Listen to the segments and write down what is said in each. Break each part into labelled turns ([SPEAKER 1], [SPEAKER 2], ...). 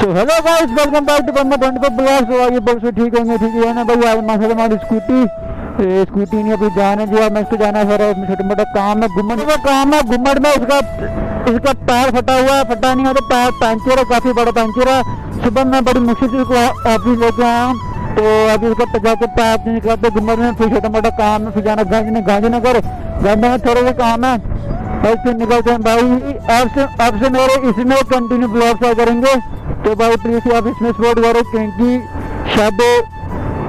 [SPEAKER 1] So hello guys, welcome back to Bamma 24 blogs. तो आइए बस ठीक होंगे, ठीक है ना भाई। आज माशा हमारी स्कूटी नहीं अभी जाने जो मैं इसको जाना है, छोटा मोटा काम है, घुमड़ का काम है। घुमड़ में इसका टायर फटा हुआ है, फटा नहीं है तो टायर पंचर है, काफी बड़ा पंचर है। सुबह मैं बड़ी मुश्किल से इसको ऑफिस लेके आया हूँ, तो अभी उसका जाकर टायर चेंज करते घुमड़ में। फिर छोटा मोटा काम है, फिर जाना गांधी में थोड़ा सा काम है, फिर निकलते हैं भाई। आपसे मेरे इसमें कंटिन्यू ब्लॉग्स आ करेंगे, तो भाई प्लीज आप इसमें सपोर्ट करो, क्योंकि शायद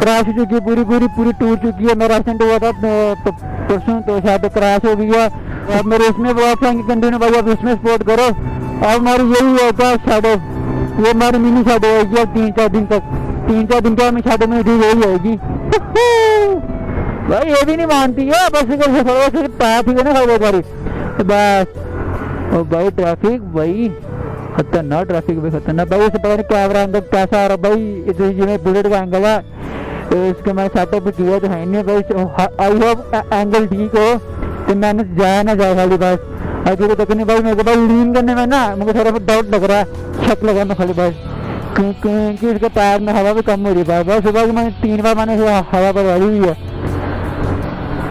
[SPEAKER 1] क्रैश हो चुकी है, पूरी टूट चुकी है। मेरा एक्सीडेंट हुआ था परसों, तो शायद क्रैश हो गया। अब मेरे इसमें ब्लॉग्स आएंगे कंटिन्यू भाई, आप इसमें सपोर्ट करो। और हमारी यही होता शैडो, ये हमारी मिनी शैडो होगी अब 3-4 दिन तक। 3-4 दिन तक हमें शैडो में ठीक यही होगी भाई। ये भी नहीं मानती है, बस सिर्फ पैर ठीक है ना खबर बारी बस। और भाई ट्रैफिक भाई खतरनाक, ट्रैफिक भी खतरनाक भाई। इसे पता नहीं कैमरा अंदर कैसा आ रहा भाई। इसे जिन्हें बुलेट का एंगल है, तो इसके मैं सेटअप किया तो है नहीं भाई। आई होप एंगल ठीक हो, तो मैंने जाया ना जाए खाली बस। अभी तक नहीं भाई, मेरे को भाई लीन करने में ना मुझे थोड़ा बहुत डाउट लग रहा है, शक लगा मैं खाली बस, क्योंकि इसके टायर में हवा भी कम हो रही है भाई। सुबह की मैंने 3 बार मैंने हवा भरवाई हुई है।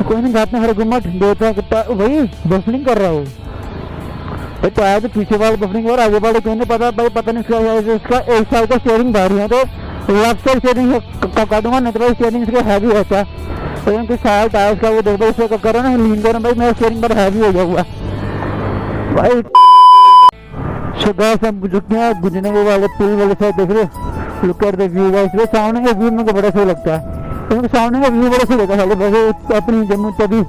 [SPEAKER 1] कोई नहीं, जाते हैं हर घुमट देते हैं भाई। बफलिंग कर रहा हूँ भाई, टायर तो पीछे वाले बफलिंग और आगे वाले क्यों नहीं पता भाई। पता नहीं इसका एक साइड का स्टीयरिंग भारी है, तो लेफ्ट साइड स्टीयरिंग काटूंगा, नहीं तो भाई स्टीयरिंग इसका हैवी होता है। तो इनके साइड टायर्स का वो देखो, इसे करो ना लीन करो भाई, मेरा स्टीयरिंग बड़ा हैवी हो गया हुआ भाई। सुबह से गुजरने वाले पुल वाले साइड देख रहे हो, look at the view guys. वो सामने का व्यू मुझे बड़ा सही लगता है, क्योंकि सामने का व्यू बड़ा सही लगता है वैसे अपनी जम्मू तभी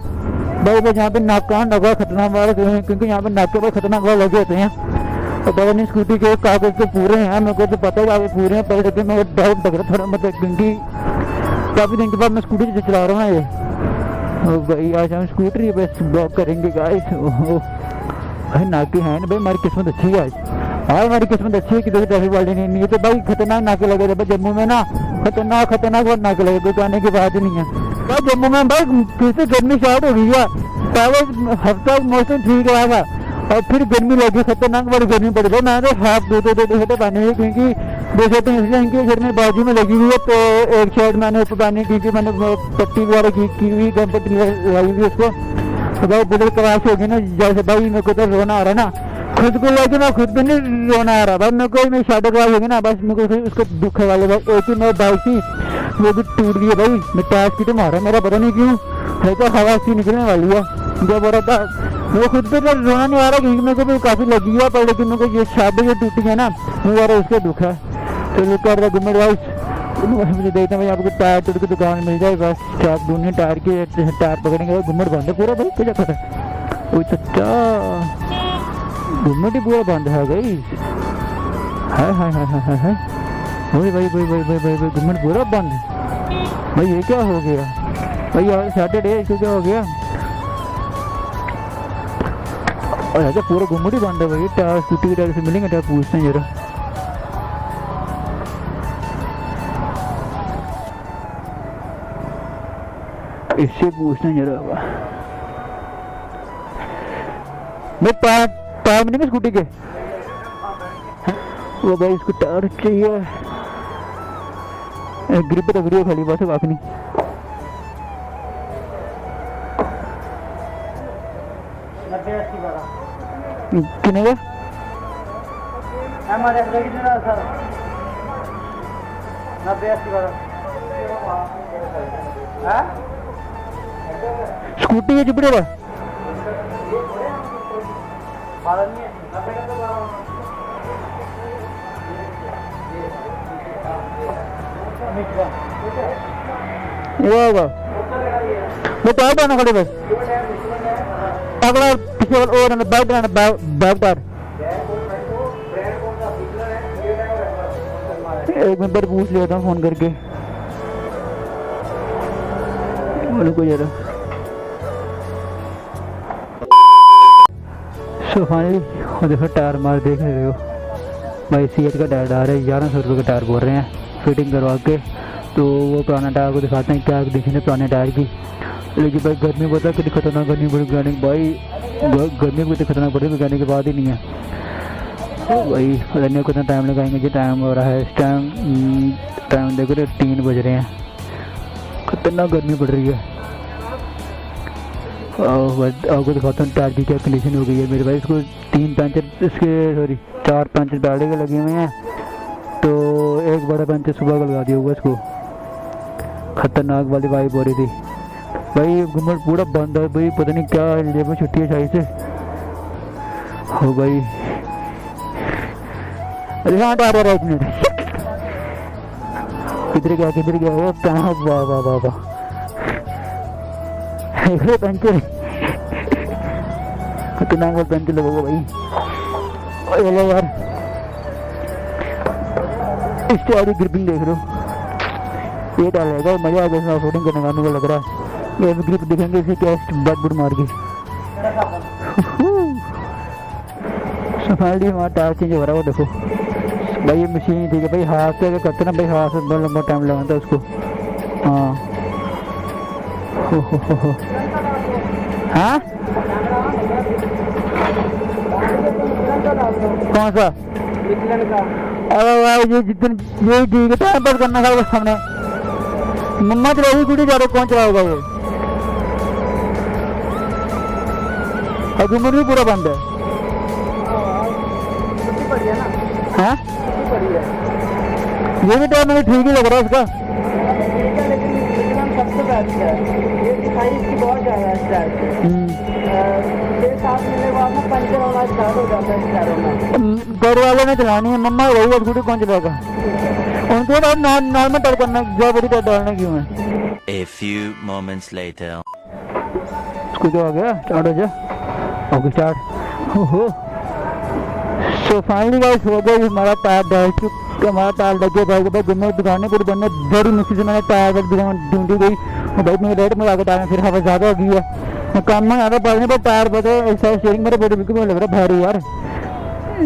[SPEAKER 1] भाई। बस यहाँ पे नाका नगा खतरनाक वाले, क्योंकि यहाँ पे नाके पर खतरनाक वाले लगे होते हैं। और पता नहीं स्कूटी के कागज तो पूरे हैं, मेरे को तो पता है कागज पूरे हैं, पर लेकिन मेरे डाउट लग रहा थोड़ा मतलब, क्योंकि काफी दिन के बाद मैं स्कूटी से चला रहा हूँ ये भाई। आज हम स्कूटी बस ब्लॉक करेंगे गाइस। भाई नाके हैं ना भाई, हमारी किस्मत अच्छी है आज हमारी किस्मत अच्छी है कि देखो ट्रैफिक वाले नहीं है, तो भाई खतरनाक नाके लगे थे भाई जम्मू में ना, खतरनाक बहुत नाके लगे, कोई आने की बात ही नहीं है भाई। जम्मू में भाई फिर से गर्मी स्टार्ट हो गई है। पहले हफ्ता मौसम ठीक रहा था, और फिर गर्मी लगी, खतरनाक बड़ी गर्मी पड़ गई। मैं तो हाफ दो शर्टें पहनी हुई, क्योंकि 2 शर्टें इसलिए इनकी घर में बाजू में लगी हुई है, तो एक शर्ट मैंने ऊपर पहनी, क्योंकि मैंने पट्टी वगैरह की हुई, गम पट्टी लगाई हुई उसको। तो भाई बुलेट क्रैश हो गई ना, जैसे भाई मेरे को तो रोना आ रहा ना, खुद को लेके मैं खुद भी नहीं रोना आ रहा भाई। मेरे को मेरी शैडो क्रैश होगी ना, बस मेरे को उसको दुख है वाले भाई। एक ही मेरी बाइक थी वो भी टूट गई भाई, मैं टायर की तो मारा मेरा, पता नहीं क्यों है, तो हवा सी निकलने वाली है। जब हो रहा था वो खुद पे तो रोना नहीं आ रहा, क्योंकि मेरे को भी काफी लगी है, पर लेकिन मेरे को ये शैडो जो टूटी है ना, वो वाला उसका दुख है। तो ये कर रहा घुमड़ भाई, मुझे देखना भाई आपको टायर टूट की दुकान मिल जाए बस, आप दोनों टायर के टायर पकड़ेंगे भाई। घुमड़ बंद है पूरा भाई, क्या कर वो चच्चा, घुमड़ ही पूरा बंद है गई। हाय हाय हाय हाय हाय भाई घुमड़ पूरा बंद भाई। ये क्या हो गया भाई, यार सैटरडे इसको क्या हो गया, और ऐसा पूरा घुमड़ ही बंद है भाई। टायर स्कूटी के टायर से मिलेंगे, टायर पूछते हैं जरा। इससे पूछते हैं जरा भाई, टायर मिलेंगे स्कूटी के? वो भाई इसको टायर चाहिए, ग्रिप तो वीडियो खाली बस काफी नहीं। कितने का स्कूटी के चिपड़े बा वो टायर डालना खड़े बस, अगला पीछे और बैक डालना, बैक टायर। एक मिनट पूछ लिया था फोन करके, को जरा। सो फाइनली देखो टायर मार देख रहे हो भाई, सीएट का टायर डाल रहे हैं, 1100 रुपये का टायर बोल रहे हैं फिटिंग करवा के। तो वो पुराना टायर को दिखाते हैं क्या दिखेंगे पुराने टायर की। लेकिन भाई गर्मी पता कितनी खतरनाक गर्मी पड़ी, भाई गर्मी को खतरनाक पड़ी, कहने की बात ही नहीं है। वही पता नहीं कितना टाइम लगाएंगे जी। टाइम हो रहा है इस टाइम देखो तो 3 बज रहे हैं। खतरनाक गर्मी पड़ रही है। आपको दिखाता हूँ टायर की क्या कंडीशन हो गई है मेरे भाई। इसको 3 पंचर इसके 4 पंचर गाड़ी के लगे हुए हैं, तो एक बड़ा पंचर सुबह का लगा दिया हुआ इसको। खतरनाक वाली वाइब हो रही थी भाई। घुमट पूरा बंद है भाई, पता नहीं क्या लेबर छुट्टी है शायद से हो भाई। अरे हाँ आ रहा है 1 मिनट। किधर गया वो कहाँ? वाह वाह वाह वाह पंचर खतरनाक वाला पंचर लगेगा भाई। चलो यार इस टायर ग्रिपिंग देख लो, ये डालेगा मजा आ गया ऑफरोडिंग करने वालों को लग रहा है। ये ग्रिप दिखेंगे इसे क्या बुट मार के संभाल हमारा टायर चेंज हो रहा है वो देखो भाई। ये मशीन ठीक है भाई, हाथ से अगर करते ना भाई हाथ से बहुत लंबा टाइम लगाता है उसको। हाँ हाँ कौन सा? अरे भाई ये जितने ये ठीक है टाइम पास करना था सामने। मम्मा चलाएगी कुछ ज़्यादा, कौन चलाएगा ये? अभी भी पूरा बंद है। हाँ ये भी टाइम मुझे ठीक ही लग रहा है उसका। सबसे बेस्ट है ये दिखाई इसकी बहुत ज़्यादा है। 6-7 महीने बाद ना पंचर होना स्टार्ट हो जाता है टायरों में। घर वालों ने चलानी है, मम्मा वही स्कूटी कौन चलाएगा? उनको तो नॉर्मल टायर करना, जब बड़ी टायर डालना क्यों है?
[SPEAKER 2] A few moments later.
[SPEAKER 1] Scooty आ गया, स्टार्ट हो जा। Okay start. हो सो फाइनली गाइस हो गया हमारा टायर डाल चुका। हमारा टायर लग गया भाई। घूमने दुकानें पूरी बनने बड़ी मुश्किल से मैंने टायर ढूंढी गई भाई। मेरे रेट में आकर टायर फिर हवा ज़्यादा हो गई है। काम में ज़्यादा बढ़ने पर टायर बदल स्टेयरिंग मेरे बड़े बिल्कुल लग रहा है भारी यार।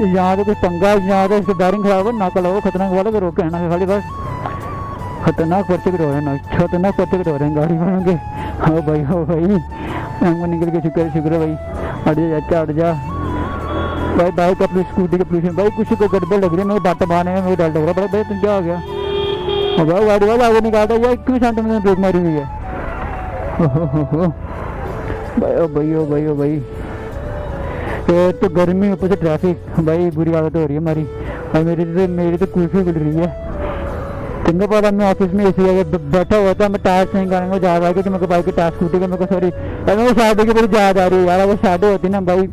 [SPEAKER 1] यहाँ तो कुछ पंगा, यहाँ तो इसकी बैरिंग खराब हो ना कल खतरनाक वाला तो रोके है ना खाली बस। खतरनाक पर्चे कटो रहे हैं ना, खतरनाक पर्चे कटो रहे हैं गाड़ी वालों के। हाँ भाई हो भाई हमको निकल के शुक्र है भाई। हट जा चाचा हट जा भाई। बाइक अपनी स्कूटी के पोल्यूशन भाई कुछ को गड़बड़ लग रही है। मेरे बाटा बाने में मुझे डर लग रहा है भाई। तुम क्या हो गया भाई? गाड़ी वाला आगे निकालता है यार। 21 सेंटीमीटर ब्रेक मारी हुई है भाई। ओ भाई एक तो गर्मी ऊपर से ट्रैफिक भाई, बुरी हालत हो रही है हमारी। और मेरी तो कुल्फी मिल रही है। तुमको पता मैं ऑफिस में इसी जगह बैठा हुआ था। मैं टायर चेंज करने को जा रहा था कि मेरे को बाइक की टायर स्कूटी के मेरे को सॉरी मेरे को शादी की बड़ी याद आ रही है यार। अगर शादी होती ना भाई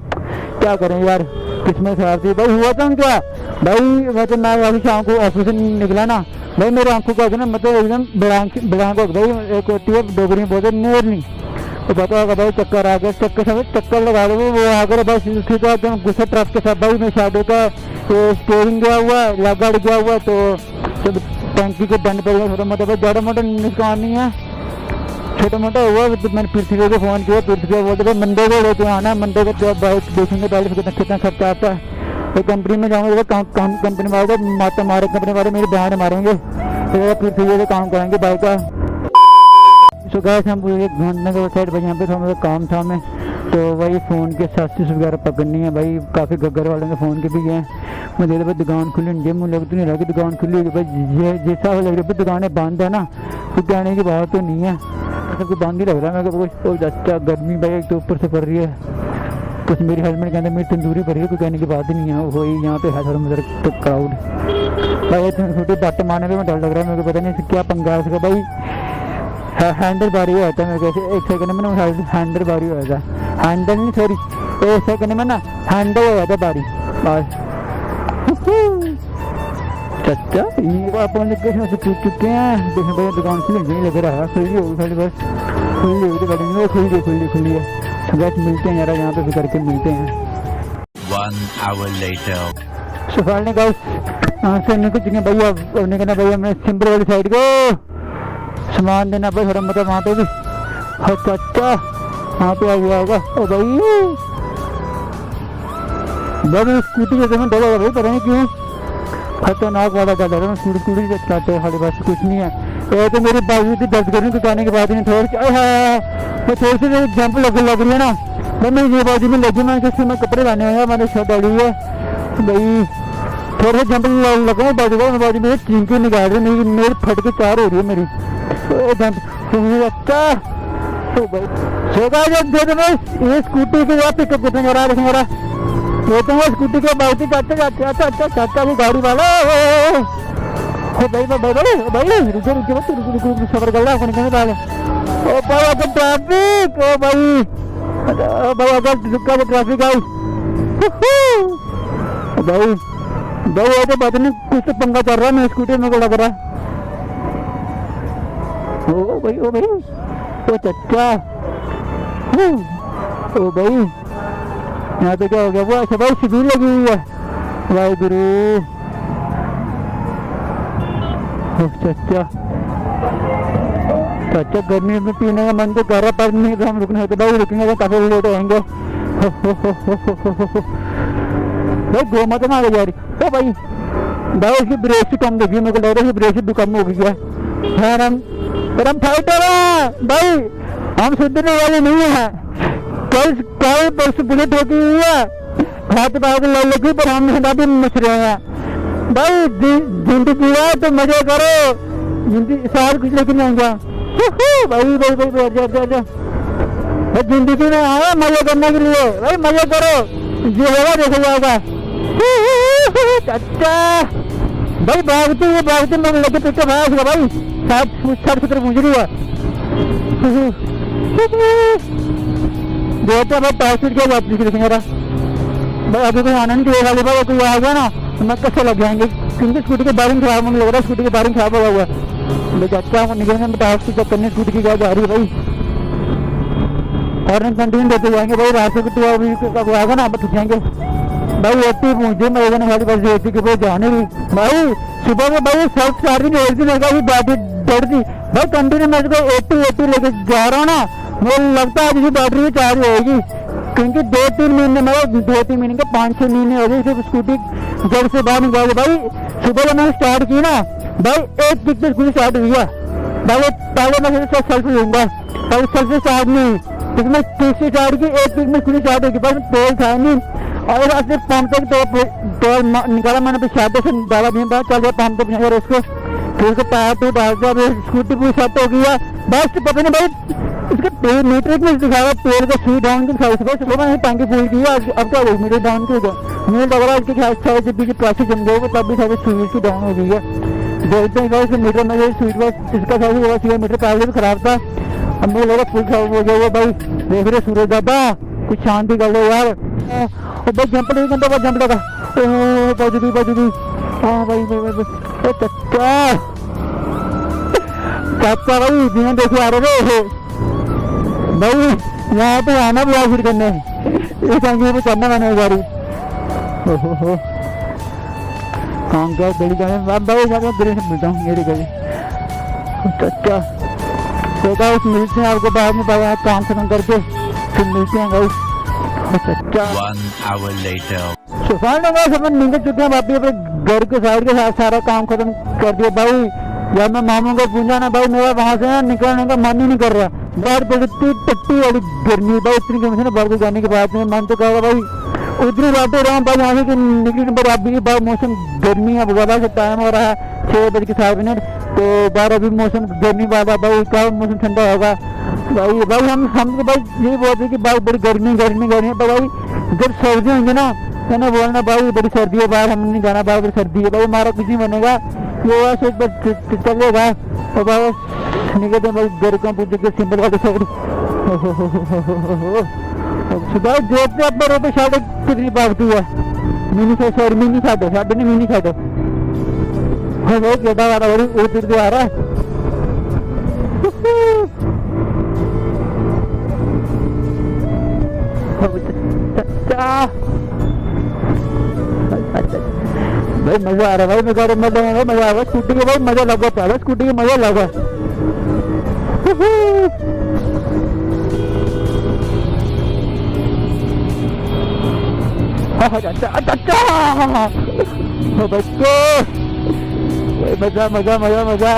[SPEAKER 1] क्या करें यार, किस्मत खराब थी भाई। हुआ था क्या भाई, मतलब मैं अभी शाम को ऑफिस से निकला ना भाई, मेरे आंखों का ना मतलब एकदम ब्लैंक हो गई। एक होती है डोगरी में बोलते नेरनी, तो पता होगा भाई चक्कर आ गया। चक्कर लगा दो वो आकर बस उसके बाद एकदम गुस्सा ट्रक के साथ भाई। मैं शादी का स्टेयरिंग गया हुआ, लगाड़ गया हुआ, तो टंकी के दंड पर छोटा मोटा भाई, ज़्यादा मोटा नुकसान नहीं है, छोटा मोटा हुआ। तो मैंने पृथ्वी को फ़ोन किया, पृथ्वी बोलते भाई मंडे को लेते आना, मंडे को बाइक देखेंगे पहले कितना खर्चा आता है। तो कंपनी में जाऊँगा कंपनी वाले माता मारे, कंपनी वाले मेरी बहन मारेंगे, तो पृथ्वी से काम करेंगे बाइक का। सो गैस हम पूरे 1 घंटे के साइड भाई यहाँ पे थोड़ा काम था हमें, तो वही फ़ोन के सर्विस वगैरह पकड़नी है भाई। काफ़ी घर वालों के फ़ोन के भी गए। मैं देख भाई दुकान खुली नहीं, मुझे लगती नहीं लगी दुकान खुली होगी भाई। जैसा लग रहा है दुकानें बंद है ना, तो कहने की बात तो नहीं है, सबको बंद ही लग रहा है मेरे को। कुछ अच्छा गर्मी भाई एक तो ऊपर से पड़ रही है, कुछ मेरी हेलमेट के अंदर मेरी तंदूरी पड़ रही है, कोई कहने की बात ही नहीं है। वही यहाँ पे है थोड़ा मतलब तो क्राउड भाई। छोटे बातें मारने पर डर लग रहा है मेरे को, पता नहीं क्या पंगा है इसका भाई। हैंडल बारी हुआ था मेरे को, 1 सेकंड में ना हैंडल बारी हुआ था। हैंडल नहीं सॉरी 1 सेकंड में ना हैंडल हुआ था बारी बस। चाचा ये अपन लोकेशन से पूछ चुके हैं, देखिए भाई दुकान खुली नहीं लग रहा है, खुली होगी खाली बस, खुली होगी तो खुली है। बस मिलते हैं यार यहाँ पे फिर करके मिलते हैं।
[SPEAKER 2] 1 hour later.
[SPEAKER 1] सफाल ने गाइस से निकल चुके हैं भैया। अब निकलना भैया हमने सिंपल वाली साइड को सामान देना भाई, थोड़ा मतलब वहाँ पे भी। अच्छा वहाँ पे आ गया होगा ओ भाई स्कूटी के समय डर भाई, पता नहीं क्यों खतरनाक वाला डर रहा है। स्कूटी से चलाते हैं खाली बस, कुछ नहीं है। ये तो मेरी बाजू की दर्द करने दुकाने के बाद नहीं थोड़ी सी जंप लग रही है ना भाई। मेरी ये बाजू में लगी, मैं कपड़े लाने हैं, मैंने शर्ट डाली है भाई। थोड़ा सा जंप लगा बाजू मेरी चिंकी निकाल रही है, मेरी फट के 4 हो रही है मेरी। अच्छा तो भाई ये स्कूटी की पिकअप कितने करा रहे मेरा तो स्कूटी के बहुत ही चाचा चाचा की गाड़ी वाला भाई रुको सफर कर रहा है ओ भाई अगर ट्रैफिक ओ भाई अगर रुका तो ट्रैफिक आई भाई वो तो पता नहीं कुछ तो पंगा चल रहा है, मैं स्कूटी मेरे को लग रहा है। ओ भाई ओ चच्चा ओ भाई यहाँ पे क्या हो गया? वो अच्छा भाई शिविर लगी हुई है, वाहिगुरु चाचा गर्मी में पीने का मन तो कर रहा, पर नहीं तो हम रुकने तो भाई रुकेंगे तो काफी लेट होंगे। भाई गो मत ना आगे जा रही तो भाई उसकी ब्रेक से कम देखिए, मेरे को लग रहा है ब्रेक से भी कम हो गई है। हम फाइटर है भाई, हम सुधरने वाले नहीं है। कल परसों बुलेट ठोकी हुई है, हाथ पाग लगी, पर हम भी मच रहे हैं भाई। जिंदगी है तो मजे करो, जिंदगी सार कुछ लेके नहीं आऊंगा भाई जिंदगी में आया मजे करने के लिए भाई, मजे करो जो होगा देखा जाएगा। अच्छा भाई भागते मैं लेके पीछे भागा भाई, 60-70 पहुंच रही है। देखते भाई 5 फीट क्या बात दिख रही भाई, अभी कोई आनंद के वाले भाई कोई आ गया ना तो मैं कैसे लग जाएंगे, क्योंकि स्कूटी की बारिंग खराब होने लग रहा है, स्कूटी की बारिंग खराब हुआ हुआ है। अच्छा निकलने में 5 फीट करने स्कूटी की क्या जा रही है भाई, और कंटिन्यू देते जाएंगे भाई। रास्ते को आएगा ना अब थक जाएंगे भाई। 80 पहुंचे मैं वाली बस 80 के पास जाने भी भाई। सुबह में भाई सब सारी एसी लगा बैटरी दौड़ती भाई, कंटिन्यू मैं 80 लेके जा रहा हूँ ना, मुझे लगता है जिसकी बैटरी चार्ज होगी, क्योंकि 2-3 महीने में 2-3 महीने के 5-6 महीने हो गए सिर्फ स्कूटी घर से बाहर निकाल भाई। सुबह जब मैंने स्टार्ट की ना भाई, एक किक पे स्कूटी स्टार्ट हुई है भाई। पहले मैं सेल्फी लूंगा, पहले सेल्फी स्टार्ट नहीं, इसमें तीसरी स्टार्ट की, एक किक में स्कूटी स्टार्ट होगी भाई। तेल था नहीं और सिर्फ पंप तक तो निकाला मैंने, फिर शादी से डाला भी चल गया पंप तक और उसको फिर उसको टायर तो डाल दिया, स्कूटी पूरी सेट हो गई है बस। पता नहीं भाई इसका मीटर में दिखाया तेल का स्पीड डाउन की सुबह मैंने टैंकी फुल की है, अब क्या होगी मीटर डाउन की मुझे लग रहा है इसके ख्याल से जब भी ट्रैफिक जम जाएगा तब भी सारी स्पीड की डाउन हो गई है। देखते हैं मीटर में स्पीड बस इसका सारी हुआ सीधा मीटर पहले भी खराब था, अब मुझे लगा फुल खराब हो गया भाई। देख रहे सूरज दादा कुछ शांति कर लो यार, भाई जंप नहीं करता भाई, जंप लगा बाजू हाँ भाई चाचा भाई बिना देखे आ रहे भाई, यहाँ पे आना ब्लॉग फिर करने इस टैंकी पे चढ़ना मैंने गाड़ी काम क्या बड़ी गाड़ी भाई से मिलता हूँ मेरी गाड़ी। अच्छा तो गाइस मिलते हैं आपको बाद में भाई, आप काम खत्म करके फिर मिलते हैं गाइस। अच्छा
[SPEAKER 2] 1 hour later
[SPEAKER 1] अपन निकल चुके हैं वापस अपने घर के साइड के साथ, सारा काम खत्म कर दिया भाई। जब मैं मामू को पूछा ना भाई, मेरा वहां से निकलने का मन ही नहीं कर रहा, बाहर बढ़ती टट्टी वाली गर्मी भाई, इतनी गर्मी से ना बाहर जाने के बाद में मन तो कह रहा भाई उधर बैठे रहा भाई, यहाँ से निकलने पर अभी भाई मौसम गर्मी है ज्यादा से, टाइम हो रहा है 6 बज के 7 मिनट, तो बाहर अभी मौसम गर्मी वाला भाई, क्या मौसम ठंडा होगा भाई। हम तो भाई ये बोलते कि भाई बड़ी गर्मी भाई, जब सर्दी होंगे ना तो ना बोलना भाई बड़ी सर्दी है बाहर, हम नहीं जाना बाहर, बड़ी सर्दी है भाई, हमारा कुछ नहीं बनेगा, ये वैसे चलेगा और भाई निकलते भाई घर का पूछ के सिंपल वाले साइड सुबह जोते अब रोड पे साढ़े कितनी भागती है, मिनी साइड गेटा वाला बड़ी उतर के आ रहा है भाई मजा आ रहा है भाई, मजा आ रहा है स्कूटी के भाई, मजा लगा पा स्कूटी के मजा लगा। मजा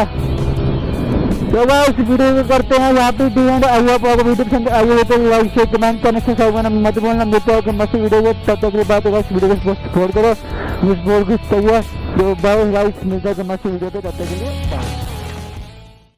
[SPEAKER 1] तो इस वीडियो को करते हैं यहाँ पे डी एंड आई होप आपको वीडियो पसंद आई हो तो लाइक शेयर कमेंट करने से मत बोलना, मिलता है कि मस्त वीडियो, तब तक के बाद वीडियो को सपोर्ट करो। मिस बोल कुछ चाहिए जो बाय गाइस मिलता है मस्त वीडियो पे, तब तक के लिए bye।